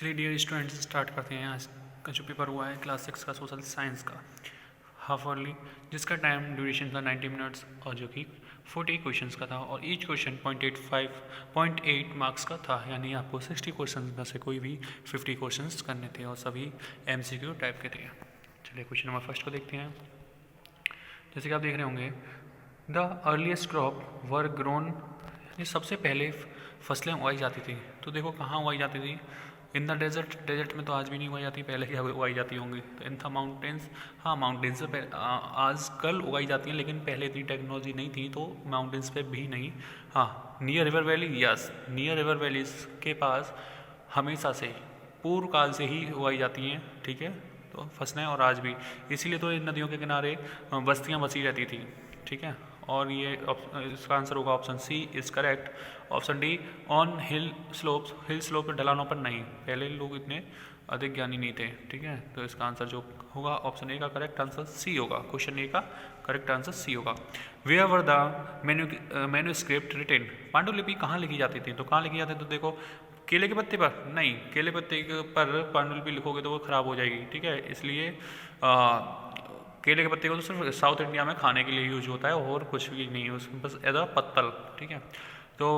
चलिए dear students start करते हैं। आज का जो पेपर हुआ है क्लास 6 का सोशल साइंस का हाफ अर्ली, जिसका टाइम ड्यूरेशन था 90 मिनट्स और जो कि 40 क्वेश्चंस का था और ईच क्वेश्चन 0.8 मार्क्स का था, यानी आपको 60 क्वेश्चन में से कोई भी 50 क्वेश्चंस करने थे और सभी MCQ टाइप के थे। चलिए क्वेश्चन नंबर फर्स्ट को देखते हैं। जैसे कि आप देख रहे होंगे, the earliest crop were grown, यानी सबसे पहले फसलें उगाई जाती थी। तो देखो कहाँ उगाई जाती थी, इन द डेजर्ट। डेजर्ट में तो आज भी नहीं उगाई जाती, पहले क्या उगाई जाती होंगी। तो इन द माउंटेन्स, हाँ माउंटेन्स पे आजकल उगाई जाती हैं, लेकिन पहले इतनी टेक्नोलॉजी नहीं थी तो माउंटेन्स पे भी नहीं। हाँ, near river valley, yes, near river valleys के पास हमेशा से पूर्व काल से ही उगाई जाती हैं, ठीक है। तो फसलें और आज भी, इसीलिए तो इन नदियों के किनारे बस्तियाँ बसी रहती थी, ठीक है। और ये इसका आंसर होगा option C is correct. Option D on hill slopes, hill slope पर ढलानों पर नहीं, पहले लोग इतने अधिक ज्ञानी नहीं थे, ठीक है। तो इसका आंसर जो होगा ऑप्शन ए का करेक्ट आंसर सी होगा। क्वेश्चन ए का करेक्ट आंसर सी होगा। Where were the manuscript written, पांडुलिपि कहाँ लिखी जाती थी? तो कहाँ लिखी जाती थी? तो देखो केले के पत्ते पर नहीं, केले पत्ते पर पांडुलिपि लिखोगे तो वो खराब हो जाएगी, ठीक है। इसलिए केले के पत्ते को तो सिर्फ साउथ इंडिया में खाने के लिए यूज होता है और कुछ भी नहीं है उसमें, बस एज अ पत्तल, ठीक है। तो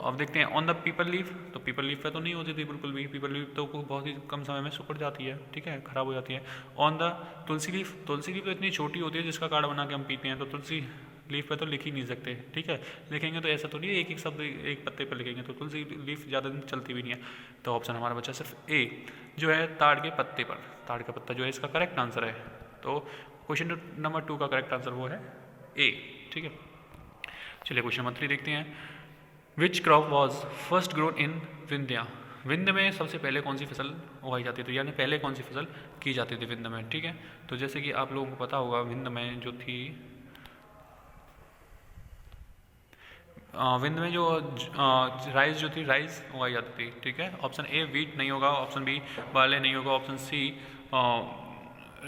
अब देखते हैं ऑन द पीपल लीफ, तो पीपल लीफ पे तो नहीं होती थी बिल्कुल भी, पीपल लीफ तो बहुत ही कम समय में सुकड़ जाती है, ठीक है, खराब हो जाती है। On the Tulsi leaf, Tulsi leaf तो इतनी छोटी होती है जिसका काढ़ा बना के हम पीते हैं, तो तुलसी लीफ पे तो लिख ही नहीं सकते, ठीक है। लिखेंगे तो ऐसा तो नहीं एक एक शब्द एक पत्ते पर लिखेंगे, तो तुलसी लीफ ज़्यादा दिन चलती भी नहीं है। तो ऑप्शन हमारा बचा सिर्फ ए जो है ताड़ के पत्ते पर, ताड़ का पत्ता जो है इसका करेक्ट आंसर है। तो क्वेश्चन नंबर 2 का करेक्ट आंसर वो है ए, ठीक है। चलिए क्वेश्चन नंबर 3 देखते हैं। Which crop was first grown in Vindhya, Vindhya में सबसे पहले कौन सी फसल उगाई जाती थी, यानी पहले कौन सी फसल की जाती थी विंध्य में, ठीक है। तो जैसे कि आप लोगों को पता होगा विंध्य में जो थी, विंध्य में जो राइस जो थी, राइस उगाई जाती थी, ठीक है। ऑप्शन ए वीट नहीं होगा, ऑप्शन बी बार्ले नहीं होगा, ऑप्शन सी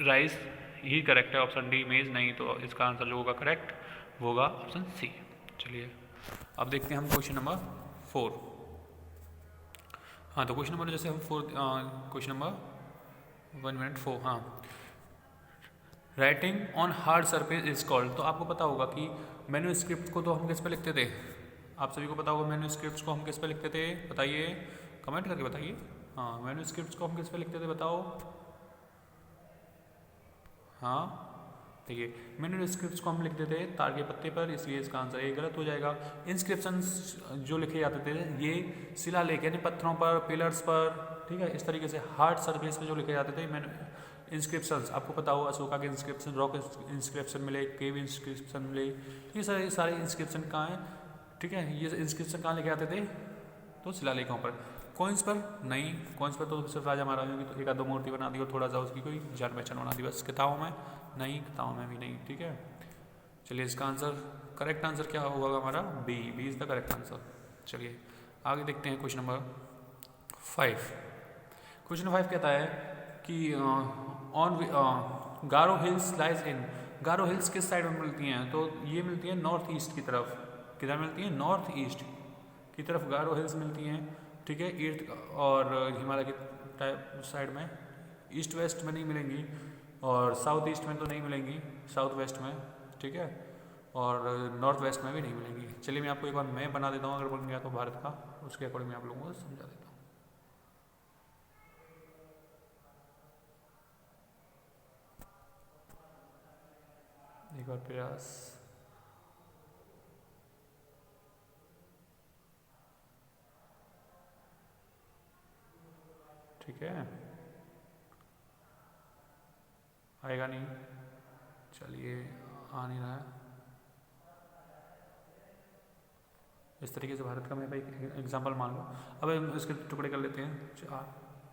राइस ही करेक्ट है, ऑप्शन डी मेज नहीं। तो इसका आंसर जो होगा करेक्ट वो होगा ऑप्शन सी। चलिए अब देखते हैं हम क्वेश्चन नंबर 4। हाँ, तो क्वेश्चन नंबर जैसे हम क्वेश्चन नंबर 1 मिनट 4, हाँ, writing on hard surface is called. तो आपको पता होगा कि मैन्यूस्क्रिप्ट को तो हम किस पे लिखते थे, आप सभी को पता होगा मैन्यूस्क्रिप्ट को हम किस पे लिखते थे, बताइए, कमेंट करके बताइए। हाँ, मैन्यूस्क्रिप्ट को हम किस पे लिखते थे बताओ। हाँ, देखिए मैन्यूस्क्रिप्ट्स को हम लिखते थे ताड़ के पत्ते पर, इसलिए इसका आंसर ये गलत हो जाएगा। इंस्क्रिप्शंस जो लिखे जाते थे ये शिलालेख यानी पत्थरों पर, पिलर्स पर, ठीक है, इस तरीके से हार्ड सरफेस पे जो लिखे जाते थे इंस्क्रिप्शंस। आपको पता होगा अशोका के इंस्क्रिप्शन, रॉक इंस्क्रिप्शन मिले, केव इंस्क्रिप्शन मिले, ये सारे इंस्क्रिप्शन कहाँ हैं, ठीक है। ये इंस्क्रिप्शन कहाँ लिखे जाते थे? तो शिलालेखों पर। कॉइन्स पर नहीं, कॉइन्स पर तो सिर्फ राजा महाराजा की तो एक आधो मूर्ति बना दी और थोड़ा सा उसकी कोई जान पहचान बना दी, बस। किताबों में नहीं, किताबों में भी नहीं, ठीक है। चलिए इसका आंसर करेक्ट आंसर क्या होगा हमारा? B, B is the correct answer. चलिए आगे देखते हैं क्वेश्चन नंबर 5। क्वेश्चन 5 कहता है कि on Garo hills lies in, Garo hills किस साइड में मिलती हैं? तो ये मिलती हैं नॉर्थ ईस्ट की तरफ। किधर मिलती हैं? नॉर्थ ईस्ट की तरफ गारो हिल्स मिलती हैं, ठीक है। ईस्ट और हिमालय की साइड में, ईस्ट वेस्ट में नहीं मिलेंगी और साउथ ईस्ट में तो नहीं मिलेंगी, साउथ वेस्ट में, ठीक है, और नॉर्थ वेस्ट में भी नहीं मिलेंगी। चलिए मैं आपको एक बार मैप बना देता हूँ, अगर बन गया तो भारत का, उसके अकॉर्डिंग मैं आप लोगों को समझा देता हूँ। एक बार प्रयास, ठीक है, आएगा नहीं, चलिए आ नहीं रहा है। इस तरीके से भारत का मैप एक एग्जाम्पल मान लो। अब हम इसके टुकड़े कर लेते हैं,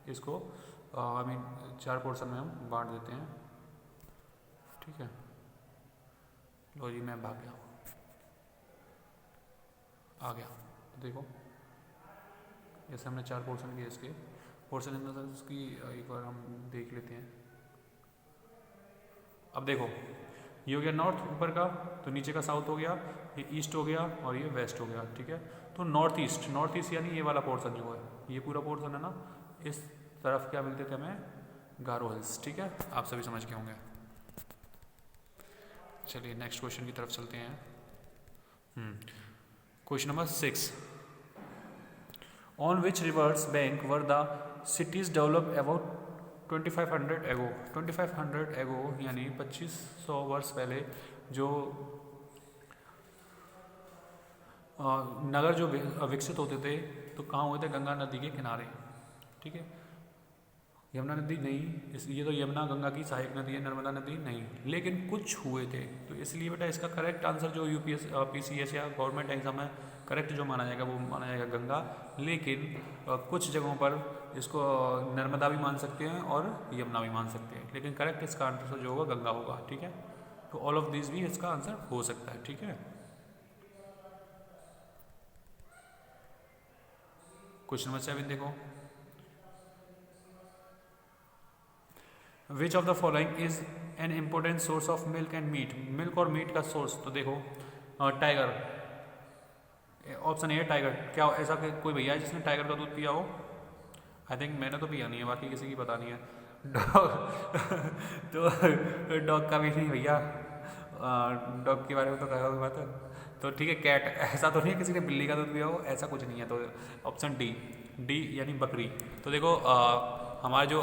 इसको आई मीन 4 पोर्शन में हम बांट देते हैं, ठीक है। लो जी मैप भाग गया, आ गया, देखो जैसे हमने 4 पोर्शन किए, इसके पोर्शन इन द सेंस की एक बार हम देख लेते हैं। अब देखो ये हो गया नॉर्थ ऊपर का, तो नीचे का साउथ हो गया, ये ईस्ट हो गया और ये वेस्ट हो गया, ठीक है। तो नॉर्थ ईस्ट यानी ये वाला पोर्शन जो है, ये पूरा पोर्शन है ना, इस तरफ क्या मिलते थे हमें, गारो हिल्स। ठीक है, आप सभी समझ गए होंगे। चलिए नेक्स्ट क्वेश्चन की तरफ चलते हैं। Question number 6, on which reverse bank were the cities develop about 2500 एगो। 2500 एगो यानी 2500 वर्ष पहले जो नगर जो विकसित होते थे तो कहाँ हुए थे, गंगा नदी के किनारे। ठीक है, यमुना नदी नहीं, ये तो यमुना गंगा की सहायक नदी है, नर्मदा नदी नहीं, लेकिन कुछ हुए थे। तो इसलिए बेटा इसका करेक्ट आंसर जो यूपीएस पीसीएस या गवर्नमेंट एग्जाम है करेक्ट जो माना जाएगा वो माना जाएगा गंगा, लेकिन कुछ जगहों पर इसको नर्मदा भी मान सकते हैं और यमुना भी मान सकते हैं, लेकिन करेक्ट इसका आंसर जो होगा गंगा होगा। ठीक है, तो ऑल ऑफ दिस भी इसका आंसर हो सकता है। ठीक है, क्वेश्चन नंबर 7 देखो, which of the following is an important source of milk and meat. Milk और मीट का सोर्स तो देखो टाइगर, ऑप्शन ए टाइगर। क्या ऐसा कोई भैया है जिसने टाइगर का दूध पिया हो? आई थिंक मैंने तो पिया नहीं है, बाकी किसी की पता नहीं है। डॉग तो डॉग का भी नहीं भैया, डॉग के बारे में तो कहा हुआ बात है। तो ठीक है, कैट, ऐसा तो नहीं है किसी ने बिल्ली का दूध पिया हो, ऐसा कुछ नहीं है। तो ऑप्शन डी यानी बकरी। तो देखो हमारा जो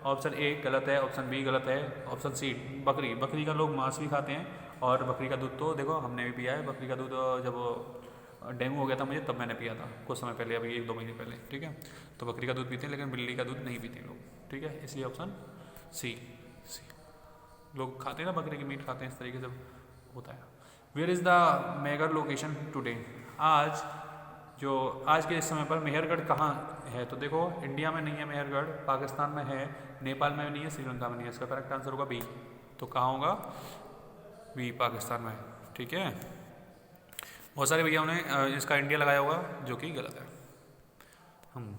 ऑप्शन ए गलत है, ऑप्शन बी गलत है, ऑप्शन सी बकरी। बकरी का लोग मांस भी खाते हैं और बकरी का दूध तो देखो हमने भी पिया है। बकरी का दूध जब डेंगू हो गया था मुझे तब मैंने पिया था कुछ समय पहले, अभी 1-2 महीने पहले। ठीक है, तो बकरी का दूध पीते हैं लेकिन बिल्ली का दूध नहीं पीते लोग। ठीक है, इसलिए ऑप्शन सी लोग खाते हैं ना, बकरी की मीट खाते हैं, इस तरीके से होता है। Where is the Mehrgarh location today. आज के इस समय पर मेहरगढ़ कहाँ है? तो देखो इंडिया में नहीं है मेहरगढ़, पाकिस्तान में है, नेपाल में नहीं है, श्रीलंका में नहीं है। इसका करेक्ट आंसर होगा बी। तो कहाँ होगा? बी, पाकिस्तान में। ठीक है, बहुत सारे भैया ने इसका इंडिया लगाया होगा जो कि गलत है।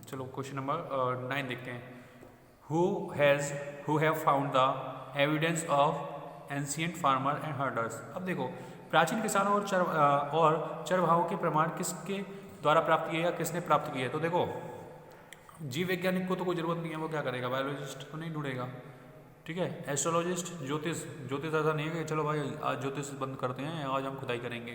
चलो क्वेश्चन नंबर 9 देखते हैं। Who have found the evidence of ancient farmer and herders. अब देखो प्राचीन किसानों और चरवाहों के प्रमाण किसके द्वारा प्राप्त किए या किसने प्राप्त किए? तो देखो जीव वैज्ञानिक को तो कोई जरूरत नहीं है, वो क्या करेगा, बायोलॉजिस्ट तो नहीं ढूंढेगा। ठीक है, एस्ट्रोलॉजिस्ट, ज्योतिष ऐसा नहीं है कि चलो भाई आज ज्योतिष बंद करते हैं, आज हम खुदाई करेंगे,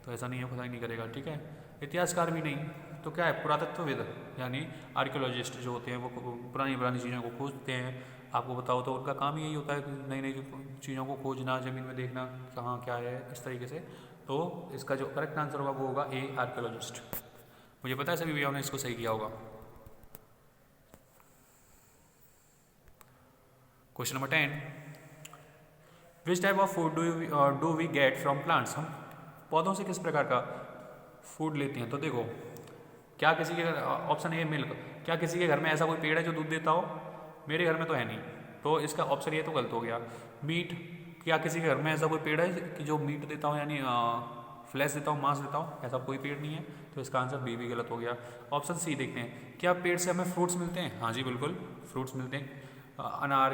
तो ऐसा नहीं है, खुदाई नहीं करेगा। ठीक है, इतिहासकार भी नहीं, तो क्या है, पुरातत्वविद यानी आर्कियोलॉजिस्ट जो होते हैं वो पुरानी चीज़ों को खोजते हैं। आपको बताओ तो उनका काम यही होता है कि नई नई चीज़ों को खोजना, ज़मीन में देखना कहाँ क्या है, इस तरीके से। तो इसका जो करेक्ट आंसर होगा वो होगा ए, आर्कियोलॉजिस्ट। मुझे पता है सभी भैया ने इसको सही किया होगा। Question number 10, which type of food do we get from plants. हम पौधों से किस प्रकार का फूड लेते हैं? तो देखो क्या किसी के घर, ऑप्शन ए मिल्क, क्या किसी के घर में ऐसा कोई पेड़ है जो दूध देता हो? मेरे घर में तो है नहीं, तो इसका ऑप्शन ये तो गलत हो गया। मीट, क्या किसी के घर में ऐसा कोई पेड़ है कि जो मीट देता हो यानी फ्लैश देता हो, मांस देता हो? ऐसा कोई पेड़ नहीं है, तो इसका आंसर बी भी गलत हो गया। ऑप्शन सी देखते हैं, क्या पेड़ से हमें फ्रूट्स मिलते हैं? हाँ जी बिल्कुल, फ्रूट्स मिलते हैं। अनार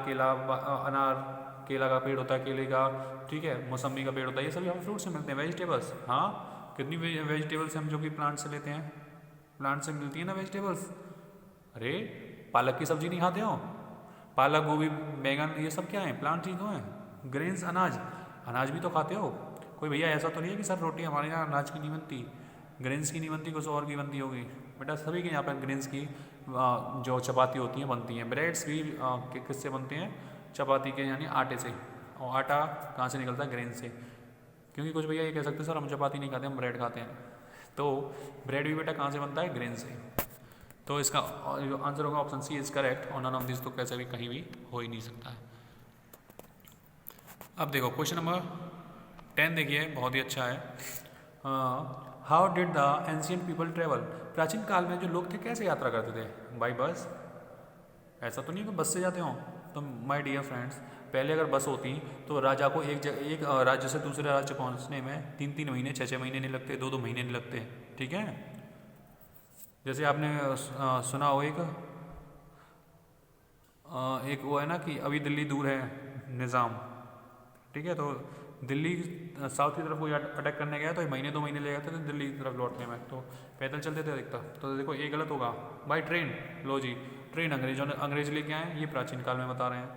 केला का पेड़ होता है, केले का, ठीक है, मौसम्बी का पेड़ होता है, ये सभी हमें फ्रूट से मिलते हैं। वेजिटेबल्स, हाँ कितनी वेजिटेबल्स हम जो कि प्लांट से लेते हैं, प्लांट से मिलती है ना वेजिटेबल्स। अरे पालक की सब्जी नहीं खाते हो? पालक, गोभी, बैंगन, ये सब क्या है, प्लांट चीज़ हैं। ग्रेन्स, अनाज भी तो खाते हो। कोई भैया ऐसा तो नहीं है कि सर रोटी हमारे यहाँ अनाज की नहीं बनती, ग्रेन्स की नहीं बनती, कुछ और की बनती होगी? बेटा सभी के यहाँ पर ग्रेन्स की जो चपाती होती हैं बनती हैं। ब्रेड्स भी किससे बनते हैं? चपाती के यानी आटे से। और आटा कहाँ से निकलता है? ग्रेन से। क्योंकि कुछ भैया ये कह सकते हैं सर हम चपाती नहीं खाते, हम ब्रेड खाते हैं। तो ब्रेड भी बेटा कहाँ से बनता है? ग्रेन से। तो इसका आंसर होगा ऑप्शन सी इज करेक्ट, और नन ऑफ दिस तो कैसे भी कहीं भी हो ही नहीं सकता है। अब देखो क्वेश्चन नंबर 10 देखिए, बहुत ही अच्छा है। How did the ancient people travel. प्राचीन काल में जो लोग थे कैसे यात्रा करते थे? By bus. ऐसा तो नहीं है कि बस से जाते हों। तो माय डियर फ्रेंड्स, पहले अगर बस होती तो राजा को एक राज्य से दूसरे राज्य पहुंचने में 3-3 महीने, 6-6 महीने नहीं लगते, 2-2 महीने नहीं लगते। ठीक है, जैसे आपने सुना हो एक वो है ना कि अभी दिल्ली दूर है निज़ाम, ठीक है, तो दिल्ली साउथ की तरफ कोई अटैक करने गया तो 1-2 महीने ले जाते थे दिल्ली की तरफ लौटने में, तो पैदल चलते थे अधिकतर। तो देखो ये गलत होगा। बाई ट्रेन, लो जी ट्रेन अंग्रेजों ने अंग्रेज लेके आए, ये प्राचीन काल में बता रहे हैं,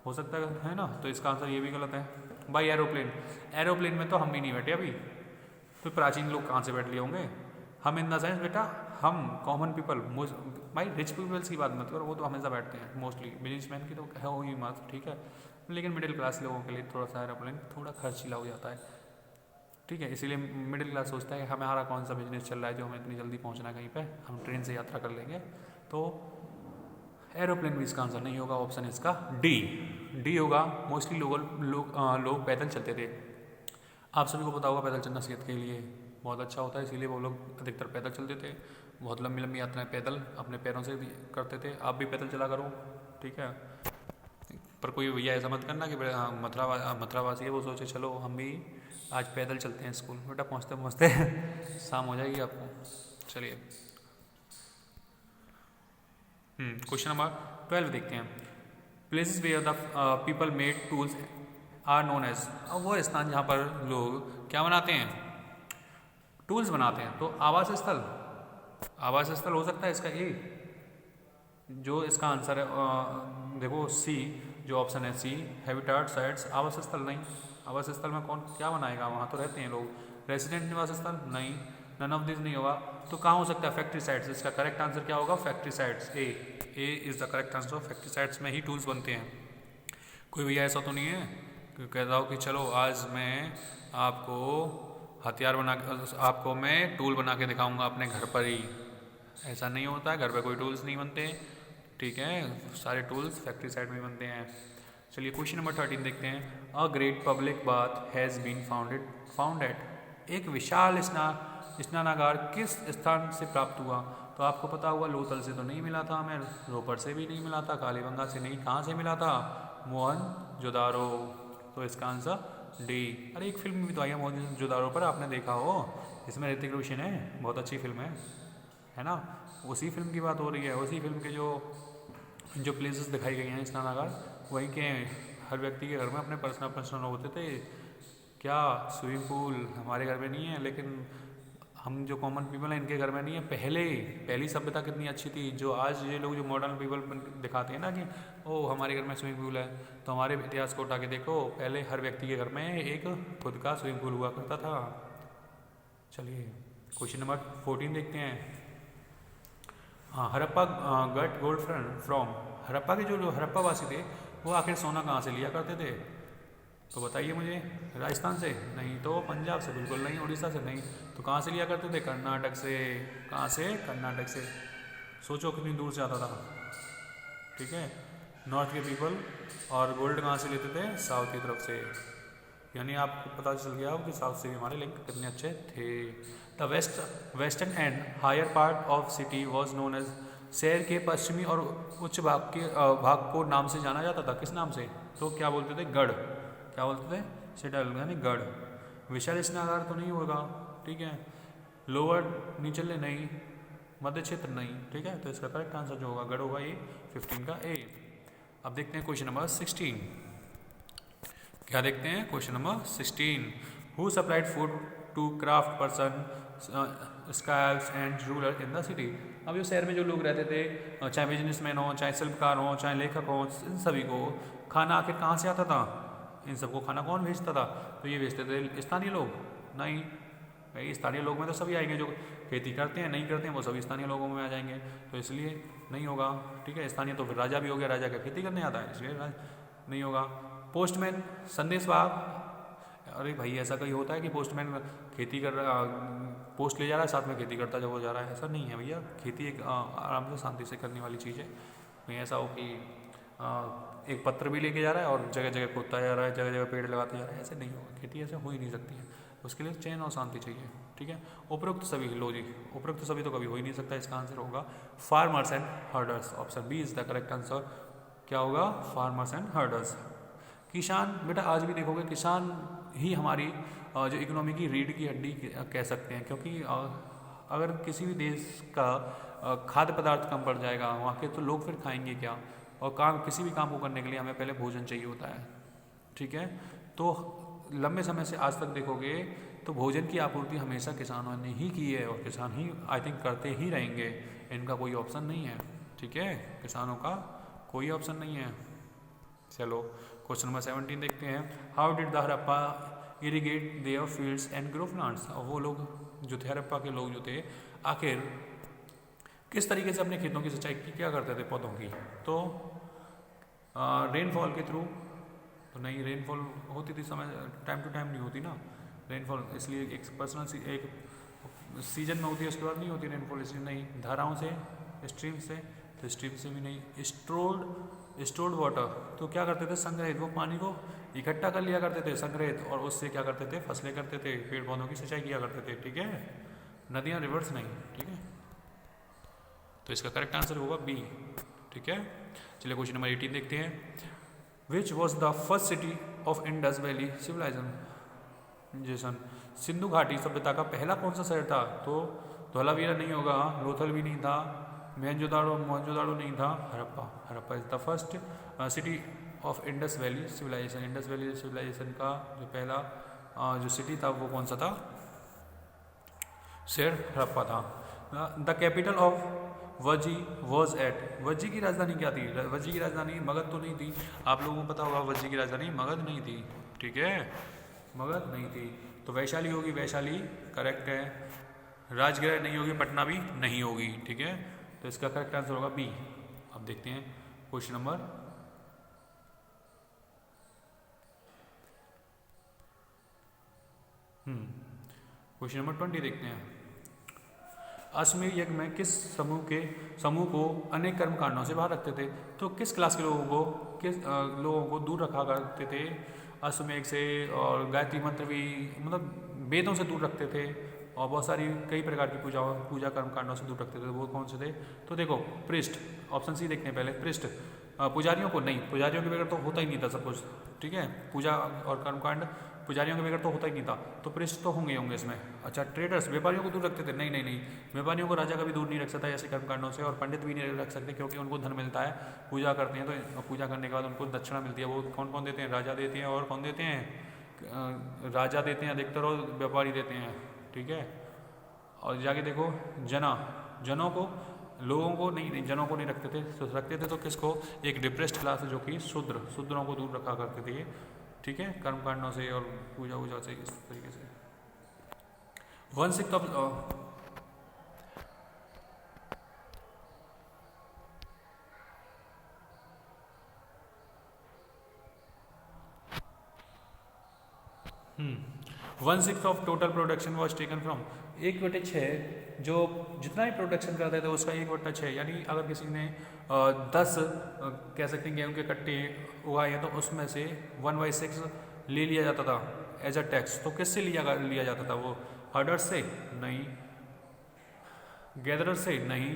हो सकता है ना। तो इसका आंसर ये भी गलत है। बाई एरोप्लेन, एरोप्लेन में तो हम भी नहीं बैठे अभी, तो प्राचीन लोग कहाँ से बैठ लिए होंगे। हम इन द सेंस बेटा, हम कॉमन पीपल, भाई रिच पीपल्स की बात मत करो, वो तो हमेशा बैठते हैं मोस्टली, बिजनेसमैन की तो है वो ही मत, ठीक है। लेकिन मिडिल क्लास लोगों के लिए थोड़ा सा एरोप्लेन थोड़ा खर्चीला हो जाता है, ठीक है। इसीलिए मिडिल क्लास सोचता है हमारा कौन सा बिजनेस चल रहा है जो हमें इतनी जल्दी पहुंचना है कहीं पे, हम ट्रेन से यात्रा कर लेंगे। तो एरोप्लेन भी इसका आंसर नहीं होगा, ऑप्शन इसका डी होगा। मोस्टली लोग पैदल चलते थे। आप सभी को पता होगा पैदल चलना सेहत के लिए बहुत अच्छा होता है, इसीलिए वो लोग अधिकतर पैदल चलते थे। बहुत लंबी लंबी यात्राएं पैदल अपने पैरों से भी करते थे। आप भी पैदल चला करो, ठीक है। पर कोई भैया ऐसा मत करना कि मथुरावासी है वो सोचे चलो हम भी आज पैदल चलते हैं स्कूल, बेटा पहुँचते पहुँचते शाम हो जाएगी आपको। चलिए क्वेश्चन नंबर 12 देखते हैं। Places where the people made tools are known as, वो स्थान जहाँ पर लोग क्या बनाते हैं, टूल्स बनाते हैं। तो आवास स्थल, आवास स्थल हो सकता है इसका ए, जो इसका आंसर है देखो सी, जो ऑप्शन है सी, हैबिटाट साइट्स। आवास स्थल नहीं, आवास स्थल में कौन क्या बनाएगा, वहाँ तो रहते हैं लोग। रेसिडेंट निवास स्थल नहीं, नन ऑफ दिस नहीं होगा। तो कहाँ हो सकता है, फैक्ट्री साइट्स। इसका करेक्ट आंसर क्या होगा, factory sites, A is the correct answer. Factory sites में ही टूल्स बनते हैं। कोई भैया ऐसा तो नहीं है कि कहता हो कि चलो आज मैं आपको हथियार बना, आपको मैं टूल बना के दिखाऊंगा अपने घर पर ही, ऐसा नहीं होता है। घर पे कोई टूल्स नहीं बनते, ठीक है। सारे टूल्स फैक्ट्री साइड में बनते हैं। चलिए क्वेश्चन नंबर 13 देखते हैं। A great public bath has been found at, एक विशाल स्नानागार किस स्थान से प्राप्त हुआ। तो आपको पता हुआ लोथल से तो नहीं मिला था हमें, रोपर से भी नहीं मिला था, कालीबंगा से नहीं, कहाँ से मिला था, मोहनजोदारो। तो इसका आंसर डी। अरे एक फिल्म भी तो आई है मोहनजोदारो पर, आपने देखा हो, इसमें ऋतिक रोशन है, बहुत अच्छी फिल्म है ना। उसी फिल्म की बात हो रही है, उसी फिल्म के जो प्लेसेस दिखाई गई हैं स्नानागार, वहीं के हर व्यक्ति के घर में अपने पर्सनल होते थे। क्या स्विमिंग पूल हमारे घर में नहीं है, लेकिन हम जो कॉमन पीपल हैं इनके घर में नहीं है। पहली सभ्यता कितनी अच्छी थी, जो आज ये लोग जो मॉडर्न पीपल दिखाते हैं ना कि ओ हमारे घर में स्विमिंग पूल है, तो हमारे इतिहास को उठा के देखो, पहले हर व्यक्ति के घर में एक खुद का स्विमिंग पूल हुआ करता था। चलिए क्वेश्चन नंबर 14 देखते हैं। हाँ, हड़प्पा गट गोल्ड फ्रॉम, हड़प्पा के जो हड़प्पावासी थे वो आखिर सोना कहाँ से लिया करते थे, तो बताइए मुझे। राजस्थान से नहीं, तो पंजाब से बिल्कुल नहीं, उड़ीसा से नहीं, तो कहाँ से लिया करते थे, कर्नाटक से। कहाँ से, कर्नाटक से। सोचो कितनी दूर से आता था, ठीक है, नॉर्थ के पीपल। और गोल्ड कहाँ से लेते थे, साउथ की तरफ से। यानी आपको पता चल गया हो कि साउथ से भी हमारे लिंक कितने अच्छे थे। The western and higher part of city was known as, शहर के पश्चिमी और उच्च भाग को नाम से जाना जाता था, किस नाम से, तो क्या बोलते थे, गढ़। क्या बोलते थे, सिटल यानी गढ़। विशाल स्नागार तो नहीं होगा, ठीक है। लोअर नीचले नहीं, मध्य क्षेत्र नहीं, ठीक है। तो इसका करेक्ट आंसर जो होगा गढ़ होगा, ये 15 का ए। अब देखते हैं क्वेश्चन नंबर 16। क्या देखते हैं, question number 16। Who supplied food to craft person scribes and ruler in the city. अब जो शहर में जो लोग रहते थे, चाहे बिजनेसमैन हो, चाहे शिल्पकार हो, चाहे लेखक हो, इन सभी को खाना आखिर कहाँ से आता था, इन सबको खाना कौन भेजता था, तो ये भेजते थे स्थानीय लोग। नहीं भाई, स्थानीय लोग में तो सभी आएंगे, जो खेती करते हैं नहीं करते हैं वो सभी स्थानीय लोगों में आ जाएंगे, तो इसलिए नहीं होगा, ठीक है। स्थानीय तो फिर राजा भी हो गया, राजा का खेती करने आता है, इसलिए नहीं होगा। पोस्टमैन, संदेशवाहक, अरे भाई ऐसा कहीं होता है कि पोस्टमैन खेती कर रहा, पोस्ट ले जा रहा है साथ में खेती करता जब वो जा रहा है, ऐसा नहीं है भैया। खेती एक आराम से शांति से करने वाली चीज़ है। कहीं ऐसा हो कि एक पत्र भी लेके जा रहा है और जगह जगह खोदता जा रहा है, जगह जगह पेड़ लगाते जा रहा है, ऐसे नहीं होगा। खेती ऐसे हो ही नहीं सकती है, उसके लिए चैन और शांति चाहिए, ठीक है। उपरोक्त सभी, लो जी, उपरोक्त सभी तो कभी हो ही नहीं सकता, इसका आंसर होगा farmers and herders. Option B is the correct answer. क्या होगा, फार्मर्स एंड हर्डर्स। किसान, बेटा आज भी देखोगे किसान ही हमारी जो इकोनॉमी की रीढ़ की हड्डी कह सकते हैं, क्योंकि अगर किसी भी देश का खाद्य पदार्थ कम पड़ जाएगा वहाँ के, तो लोग फिर खाएंगे क्या, और किसी भी काम को करने के लिए हमें पहले भोजन चाहिए होता है, ठीक है। तो लंबे समय से आज तक देखोगे तो भोजन की आपूर्ति हमेशा किसानों ने ही की है, और किसान ही आई थिंक करते ही रहेंगे, इनका कोई ऑप्शन नहीं है, ठीक है, किसानों का कोई ऑप्शन नहीं है। चलो क्वेश्चन नंबर 17 देखते हैं। How did the Harappa irrigate there fields and grow plants. और वो लोग जो थे, हड़प्पा के लोग जो थे, आखिर किस तरीके से अपने खेतों की सिंचाई की क्या करते थे पौधों की। तो रेनफॉल के थ्रू तो नहीं, रेनफॉल होती थी समय टाइम टू टाइम नहीं होती ना रेनफॉल, इसलिए एक पर्सनल एक सीजन में होती है, उसके बाद नहीं होती रेनफॉल, इसलिए नहीं। धाराओं से, स्ट्रीम से, तो स्ट्रीम से भी नहीं। स्टोर्ड वाटर, तो क्या करते थे, संग्रहित, वो पानी को इकट्ठा कर लिया करते थे संग्रहित, और उससे क्या करते थे, फसलें करते थे, पेड़ पौधों की सिंचाई किया करते थे। ठीक है, नदियाँ, रिवर्स नहीं। ठीक है, तो इसका करेक्ट आंसर होगा बी। ठीक है, चलिए क्वेश्चन नंबर 18 देखते हैं। Which was the first city of Indus valley civilization. सिंधु घाटी सभ्यता का पहला कौन सा शहर था। तो धोलावीरा नहीं होगा, लोथल भी नहीं था, मोहनजोदाड़ो नहीं था, Harappa is the first city of Indus valley civilization. Indus valley civilization का जो पहला जो सिटी था वो कौन सा था, शहर हड़प्पा था। द कैपिटल ऑफ वजी वॉज एट। वजी की राजधानी क्या थी, वजी की राजधानी मगध तो नहीं थी, आप लोगों को पता होगा वजी की राजधानी मगध नहीं थी। ठीक है, मगध नहीं थी, तो वैशाली होगी, वैशाली करेक्ट है। राजगृह नहीं होगी, पटना भी नहीं होगी। ठीक है, तो इसका करेक्ट आंसर होगा बी। अब देखते हैं क्वेश्चन नंबर क्वेश्चन नंबर 20 देखते हैं। अश्वमेध यज्ञ में किस समूह को अनेक कर्म कांडों से बाहर रखते थे। तो किस क्लास के लोगों को दूर रखा करते थे अश्वमेध से, और गायत्री मंत्र भी, मतलब वेदों से दूर रखते थे, और बहुत सारी कई प्रकार की पूजा कर्म कांडों से दूर रखते थे। वो कौन से थे, तो देखो पृष्ठ, ऑप्शन सी देखते हैं पहले। पृष्ठ, पुजारियों को नहीं, पुजारियों के बगैर तो होता ही नहीं था सब कुछ। ठीक है, पूजा और कर्मकांड पुजारियों के बगैर तो होता ही नहीं था, तो पृष्ठ तो होंगे इसमें। अच्छा, ट्रेडर्स, व्यापारियों को दूर रखते थे, नहीं, व्यापारियों को राजा का भी दूर नहीं रख सकता ऐसे कर्मकांडों से, और पंडित भी नहीं रख सकते क्योंकि उनको धन मिलता है, पूजा करते हैं तो पूजा करने के बाद उनको दक्षिणा मिलती है। वो कौन कौन देते हैं, राजा देते हैं, और कौन देते हैं, राजा देते हैं अधिकतर, और व्यापारी देते हैं। ठीक है, और जाके देखो जनों को, लोगों को नहीं, जनों को नहीं रखते थे तो किसको, एक डिप्रेस्ड क्लास जो कि शूद्रों को दूर रखा करते थे। ठीक है, कर्मकांडों से और पूजा वूजा से, इस तरीके से। 1/6 of 1/6 of total production was taken from. 1/6 जो जितना भी प्रोडक्शन करते थे उसका 1/6, यानी अगर किसी ने 10 कह सकते हैं गेहूं के कट्टे उगाए हैं तो उसमें से 1/6 ले लिया जाता था एज अ टैक्स। तो किससे लिया जाता था वो, हर्डर्स से नहीं, गैदरर से नहीं,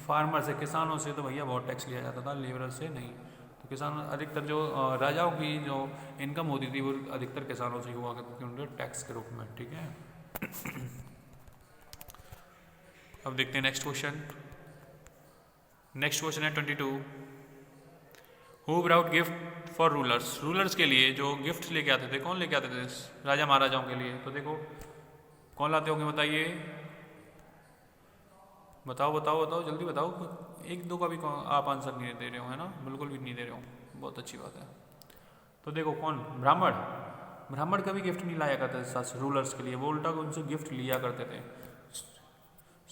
फार्मर से, किसानों से तो भैया बहुत टैक्स लिया जाता था, लेबरर से नहीं। तो किसान अधिकतर जो राजाओं की जो इनकम होती थी वो अधिकतर किसानों से हुआ करती थी उनके टैक्स के रूप में। ठीक है, अब देखते हैं नेक्स्ट क्वेश्चन। नेक्स्ट क्वेश्चन है 22। Who brought gift for rulers के लिए जो गिफ्ट लेके आते थे, कौन लेके आते थे राजा महाराजाओं के लिए। तो देखो कौन लाते होंगे, बताइए, बताओ जल्दी बताओ। एक दो का भी आप आंसर नहीं दे रहे हो, है ना, बिल्कुल भी नहीं दे रहे हो, बहुत अच्छी बात है। तो देखो कौन, ब्राह्मण कभी गिफ्ट नहीं लाया करते थे रूलर्स के लिए, वो उल्टा उनसे गिफ्ट लिया करते थे।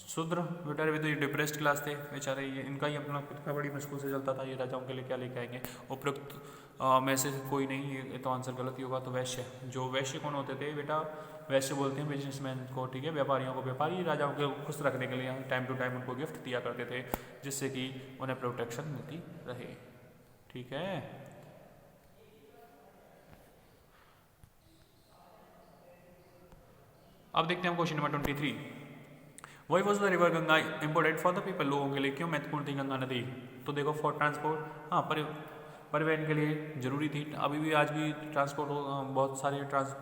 शूद्र बेचारे भी तो ये डिप्रेस्ड क्लास थे बेचारे, ये इनका ही अपना खुद का बड़ी मुश्किल से चलता था, ये राजाओं के लिए क्या लेके आएंगे। उपयुक्त में से कोई नहीं, ये तो आंसर गलत ही होगा। तो वैश्य, जो वैश्य कौन होते थे बेटा, वैश्य बोलते हैं बिजनेसमैन को। ठीक है, व्यापारियों को, व्यापारी राजाओं को खुश रखने के लिए टाइम टू टाइम उनको गिफ्ट दिया करते थे जिससे कि उन्हें प्रोटेक्शन मिलती रहे। ठीक है, अब देखते हैं question number 23। Why was the river Ganga important for the people, लोगों के लिए क्यों महत्वपूर्ण थी गंगा नदी। तो देखो फॉर ट्रांसपोर्ट, हाँ परिवहन के लिए जरूरी थी। अभी भी आज भी ट्रांसपोर्ट बहुत सारे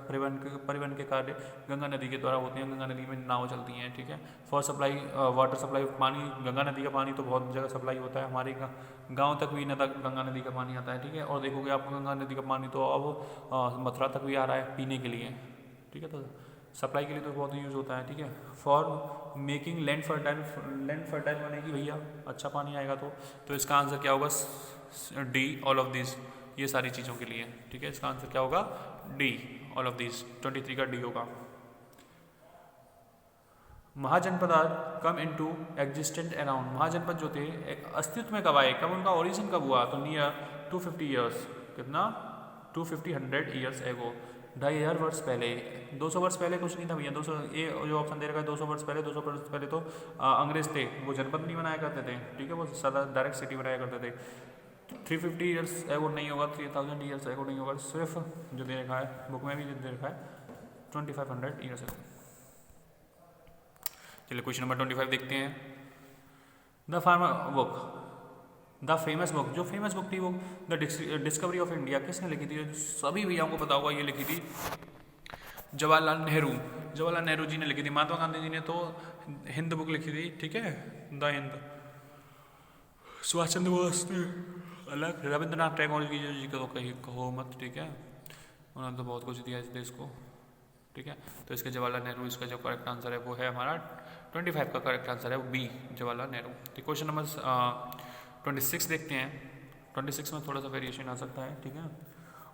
परिवहन के कार्य गंगा नदी के द्वारा होते हैं, गंगा नदी में नाव चलती हैं। ठीक है, फॉर सप्लाई वाटर सप्लाई, पानी, गंगा नदी का पानी तो बहुत जगह सप्लाई होता है, हमारे गाँव तक भी गंगा नदी का पानी आता है। ठीक है, और देखोगे आप गंगा नदी का पानी तो अब मथुरा तक भी आ रहा है पीने के लिए। ठीक है, तो सप्लाई के लिए तो बहुत यूज़ होता है, ठीक है। फॉर मेकिंग लैंड फर्टाइल माने कि भैया अच्छा पानी आएगा तो इसका आंसर क्या होगा, डी ऑल ऑफ दिस, ये सारी चीज़ों के लिए, ठीक है। इसका आंसर क्या होगा, डी ऑल ऑफ दिस, 23 का डी होगा। Mahajanapada are come into existent around, Mahajanapada जो थे अस्तित्व में कब आए, कब उनका ओरिजिन कब हुआ, तो नियर 250 ईयर्स, कितना 100 ईयर्स एगो, 2500 वर्ष पहले। 200 वर्ष पहले कुछ नहीं था भैया, 200 ये जो ऑप्शन दे रखा है 200 वर्ष पहले, 200 वर्ष पहले तो अंग्रेज थे, वो जनपद नहीं बनाया करते थे, ठीक है, वो सदा डायरेक्ट सिटी बनाया करते थे। 350 ईयर्स एगो नहीं होगा, 3000 ईयर्स एगो नहीं होगा, सिर्फ जो दे रखा है बुक में भी दे रखा है 2500 ईयर्स एगो। चलिए क्वेश्चन नंबर 25 देखते हैं। The farmer book, the famous book, जो फेमस बुक थी वो द डिस्कवरी ऑफ इंडिया किसने लिखी थी, सभी भैया को पता होगा, ये लिखी थी जवाहरलाल नेहरू जी ने लिखी थी। महात्मा गांधी जी ने तो हिंद बुक लिखी थी, ठीक है, द हिंद। सुभाष चंद्र बोस ने अलग, रविंद्रनाथ टैगोर जी का तो कहीं कहो मत, ठीक है, उन्होंने तो बहुत कुछ दिया इस देश को, ठीक है। तो इसके जवाहरलाल नेहरू, इसका जो करेक्ट आंसर है वो है हमारा 25 का करेक्ट आंसर है वो बी, जवाहरलाल नेहरू। तो क्वेश्चन नंबर 26 देखते हैं। 26 में थोड़ा सा वेरिएशन आ सकता है, ठीक है।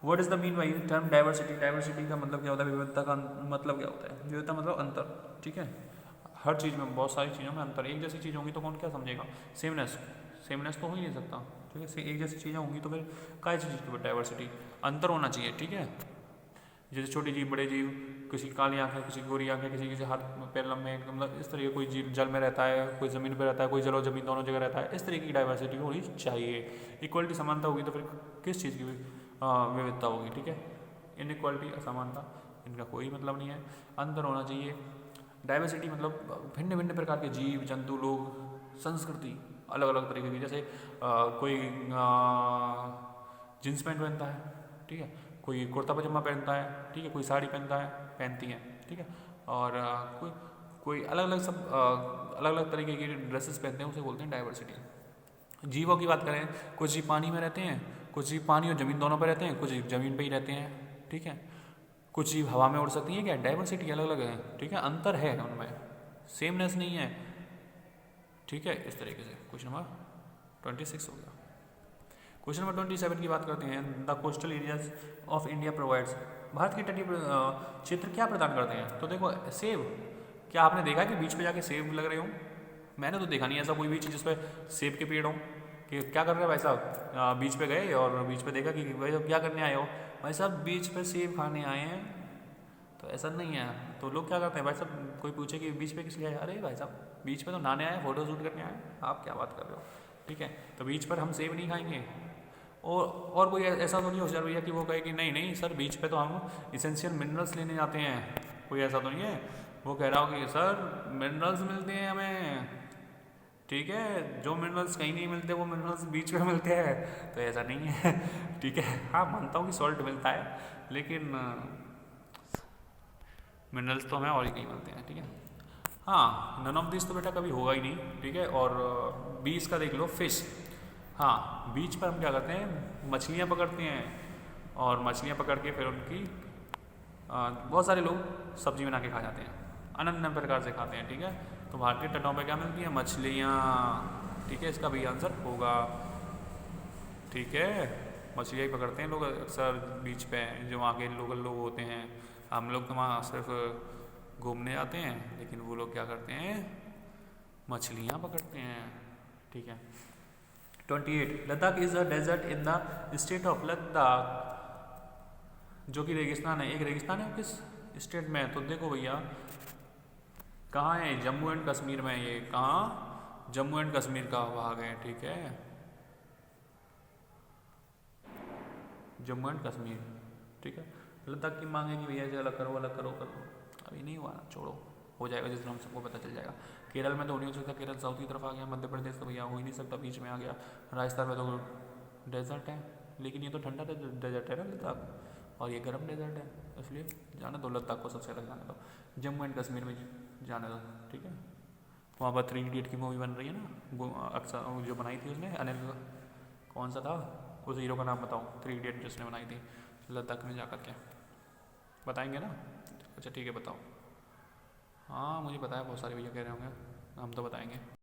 What is the mean by term diversity, diversity का मतलब क्या होता है, विविधता का मतलब क्या होता है, विविधता मतलब अंतर, ठीक है। हर चीज़ में, बहुत सारी चीज़ों में अंतर, एक जैसी चीज़ होंगी तो कौन क्या समझेगा, सेमनेस तो हो ही नहीं सकता, ठीक है। एक जैसी चीज़ें होंगी तो फिर काय चीज़ की डाइवर्सिटी, अंतर होना चाहिए, ठीक है। जैसे छोटी जीव, बड़े जीव, किसी की काली आंखें, किसी की गोरी आंखें, किसी हाथ पैर लंबे, मतलब इस तरह, कोई जीव जल में रहता है, कोई ज़मीन पर रहता है, कोई जल और ज़मीन दोनों जगह रहता है, इस तरह की डाइवर्सिटी होनी चाहिए। इक्वलिटी समानता होगी तो फिर किस चीज़ की विविधता होगी, ठीक है। इनइक्वालिटी, असमानता, इनका कोई मतलब नहीं है। अंतर होना चाहिए, डाइवर्सिटी मतलब भिन्न भिन्न प्रकार के जीव जंतु, लोग, संस्कृति अलग अलग तरीके की, जैसे कोई जींस पैंट पहनता है, ठीक है, कोई कुर्ता पजामा पहनता है, ठीक है, कोई साड़ी पहनती है, ठीक है, और कोई अलग अलग सब अलग अलग तरीके की ड्रेसेस पहनते हैं, उसे बोलते हैं डाइवर्सिटी। जीवों की बात करें, कुछ जीव पानी में रहते हैं, कुछ जीव पानी और ज़मीन दोनों पर रहते हैं, कुछ जीव ज़मीन पर ही रहते हैं, ठीक है, कुछ जीव हवा में उड़ सकती हैं, क्या डाइवर्सिटी अलग अलग है, ठीक है, अंतर है उनमें, सेमनेस नहीं है, ठीक है। इस तरीके से क्वेश्चन नंबर 26 हो गया। क्वेश्चन नंबर 27 की बात करते हैं। The coastal areas of India provides, Bharat के तटीय क्षेत्र क्या प्रदान करते हैं, तो देखो सेब, क्या आपने देखा कि बीच पे जाके सेब लग रहे हो, मैंने तो देखा नहीं ऐसा कोई भी चीज़ जिस पर सेब के पेड़ हो, कि क्या कर रहे हैं भाई साहब, बीच पे गए और बीच पे देखा कि भाई साहब क्या करने आए हो, भाई साहब बीच पे सेब खाने आए हैं, तो ऐसा नहीं है। तो लोग क्या करते हैं भाई साहब, कोई पूछे कि बीच पे किस लिए आए, अरे भाई साहब बीच पे तो नहाने आए, फोटो शूट करने आए, आप क्या बात कर रहे हो, ठीक है। तो बीच पर हम सेब नहीं खाएंगे। और कोई ऐसा तो नहीं हो सर भैया कि वो कहे कि नहीं नहीं सर बीच पे तो हम इसेंशियल मिनरल्स लेने जाते हैं, कोई ऐसा तो नहीं है। वो कह रहा हो कि सर मिनरल्स मिलते हैं हमें, ठीक है, जो मिनरल्स कहीं नहीं मिलते वो मिनरल्स बीच में मिलते हैं, तो ऐसा नहीं है, ठीक है। हाँ मानता हूँ कि सॉल्ट मिलता है, लेकिन मिनरल्स तो हमें और ही कहीं मिलते हैं, ठीक है। हाँ, नन ऑफ दिस तो बेटा कभी होगा ही नहीं, ठीक है। और 20 का देख लो, फिश, हाँ, बीच पर हम क्या करते हैं, मछलियाँ पकड़ते हैं, और मछलियाँ पकड़ के फिर उनकी बहुत सारे लोग सब्जी बना के खा जाते हैं, अनन्य प्रकार से खाते हैं, ठीक है। तो भारतीय तटों पे क्या मिलती है, मछलियाँ, ठीक है, इसका भी आंसर होगा, ठीक है। मछलियाँ ही पकड़ते हैं लोग अक्सर बीच पे, जो वहाँ के लोकल लोग होते हैं। हम लोग तो वहाँ सिर्फ घूमने आते हैं, लेकिन वो लोग क्या करते हैं, मछलियाँ पकड़ते हैं, ठीक है। 28 Ladakh is a desert in the state of Ladakh, जो कि रेगिस्तान है, एक रेगिस्तान है किस स्टेट में है, तो देखो भैया कहाँ है, जम्मू एंड कश्मीर में, ये कहाँ, जम्मू एंड कश्मीर का भाग है, ठीक है, जम्मू एंड कश्मीर, ठीक है। लद्दाख की मांग है कि भैया इसे अलग करो अभी नहीं हुआ ना, छोड़ो, हो जाएगा जिस दिन हम सबको पता चल जाएगा। केरल में तो हो नहीं सकता, केरल साउथ की तरफ आ गया, मध्य प्रदेश तो भैया हो ही नहीं सकता, बीच में आ गया, राजस्थान में तो डेजर्ट है, लेकिन ये तो ठंडा डेजर्ट है ना लद्दाख, और ये गर्म डेजर्ट है, इसलिए जाने दो लद्दाख को, सबसे अलग जाने दो, जम्मू एंड कश्मीर में जाने दो, ठीक है। वहाँ पर 3 इडियट की मूवी बन रही है ना, अक्सर जो बनाई थी उसने, अनिल, कौन सा था उस हीरो का नाम बताओ, 3 इडियट जिसने बनाई थी, लद्दाख में जाकर के बताएंगे ना, अच्छा ठीक है बताओ। हाँ मुझे पता है, बहुत सारे भैया कह रहे होंगे, हम तो बताएंगे।